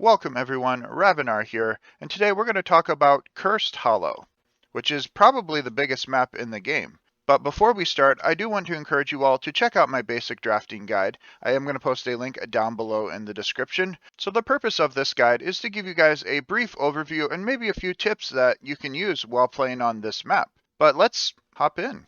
Welcome everyone, Ravenar here, and today we're going to talk about Cursed Hollow, which is probably the biggest map in the game. But before we start, I do want to encourage you all to check out my basic drafting guide. I am going to post a link down below in the description. So the purpose of this guide is to give you guys a brief overview and maybe a few tips that you can use while playing on this map. But let's hop in.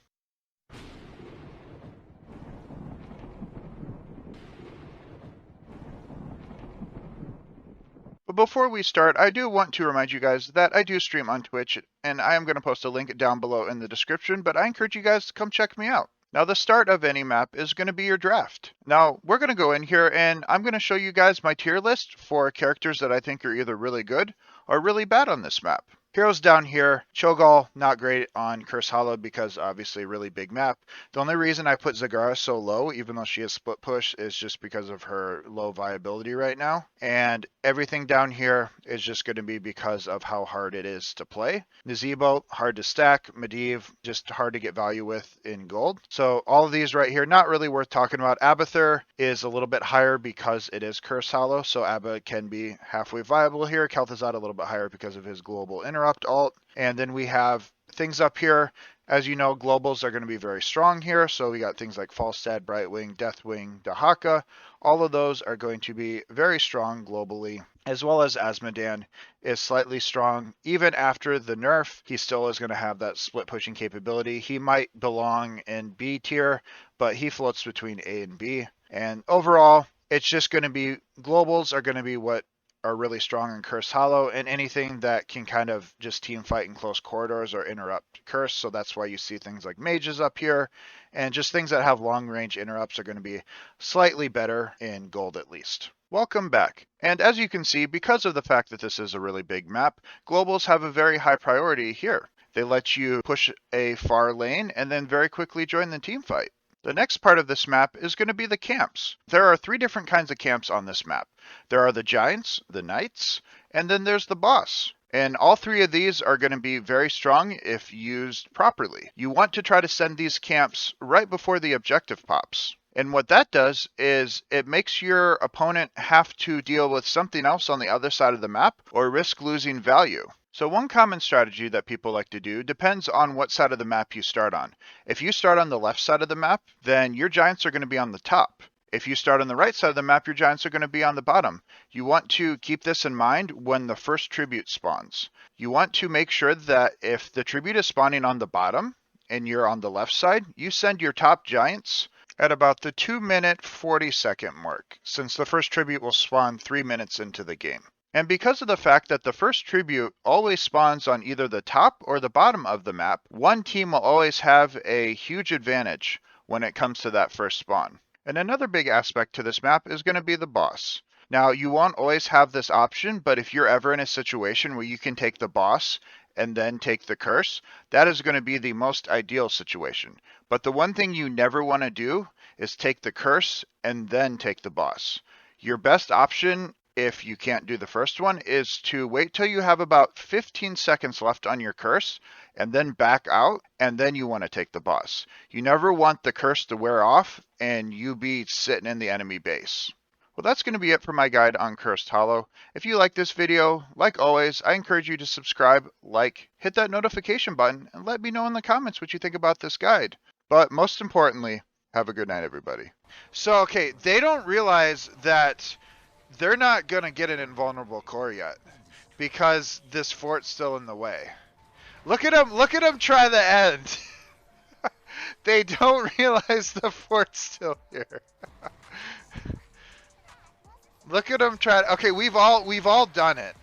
But before we start, I do want to remind you guys that I do stream on Twitch, and I am going to post a link down below in the description, but I encourage you guys to come check me out. Now, the start of any map is going to be your draft. Now, we're going to go in here, and I'm going to show you guys my tier list for characters that I think are either really good or really bad on this map. Heroes down here, Cho'Gall, not great on Cursed Hollow because obviously really big map. The only reason I put Zagara so low, even though she has split push, is just because of her low viability right now. And everything down here is just going to be because of how hard it is to play. Nazeebo, hard to stack. Medivh, just hard to get value with in gold. So all of these right here, not really worth talking about. Abathur is a little bit higher because it is Cursed Hollow, so Abba can be halfway viable here. Kel'Thuzad a little bit higher because of his global interrupt alt. And then we have things up here. As you know, globals are going to be very strong here. So we got things like Falstad, Brightwing, Deathwing, Dahaka. All of those are going to be very strong globally, as well as Azmodan is slightly strong. Even after the nerf, he still is going to have that split pushing capability. He might belong in B tier, but he floats between A and B. And overall, it's just going to be, globals are going to be what are really strong in Cursed Hollow, and anything that can kind of just team fight in close corridors or interrupt Curse. So that's why you see things like mages up here, and just things that have long range interrupts are going to be slightly better in gold at least. Welcome back. And as you can see, because of the fact that this is a really big map, globals have a very high priority here. They let you push a far lane and then very quickly join the team fight. The next part of this map is going to be the camps. There are 3 different kinds of camps on this map. There are the giants, the knights, and then there's the boss. And all 3 of these are going to be very strong if used properly. You want to try to send these camps right before the objective pops. And what that does is it makes your opponent have to deal with something else on the other side of the map or risk losing value. So one common strategy that people like to do depends on what side of the map you start on. If you start on the left side of the map, then your giants are going to be on the top. If you start on the right side of the map, your giants are going to be on the bottom. You want to keep this in mind when the first tribute spawns. You want to make sure that if the tribute is spawning on the bottom and you're on the left side, you send your top giants at about the 2-minute 40-second mark, since the first tribute will spawn 3 minutes into the game. And because of the fact that the first tribute always spawns on either the top or the bottom of the map, one team will always have a huge advantage when it comes to that first spawn. And another big aspect to this map is going to be the boss. Now, you won't always have this option, but if you're ever in a situation where you can take the boss and then take the curse, that is going to be the most ideal situation. But the one thing you never want to do is take the curse and then take the boss. Your best option, if you can't do the first one, is to wait till you have about 15 seconds left on your curse and then back out, and then you want to take the boss. You never want the curse to wear off and you be sitting in the enemy base. Well, that's going to be it for my guide on Cursed Hollow. If you like this video, like always, I encourage you to subscribe, like, hit that notification button, and let me know in the comments what you think about this guide. But most importantly, have a good night, everybody. So, okay, they don't realize that they're not going to get an invulnerable core yet because this fort's still in the way. Look at them try the end. They don't realize the fort's still here. Look at them try. Okay, we've all done it.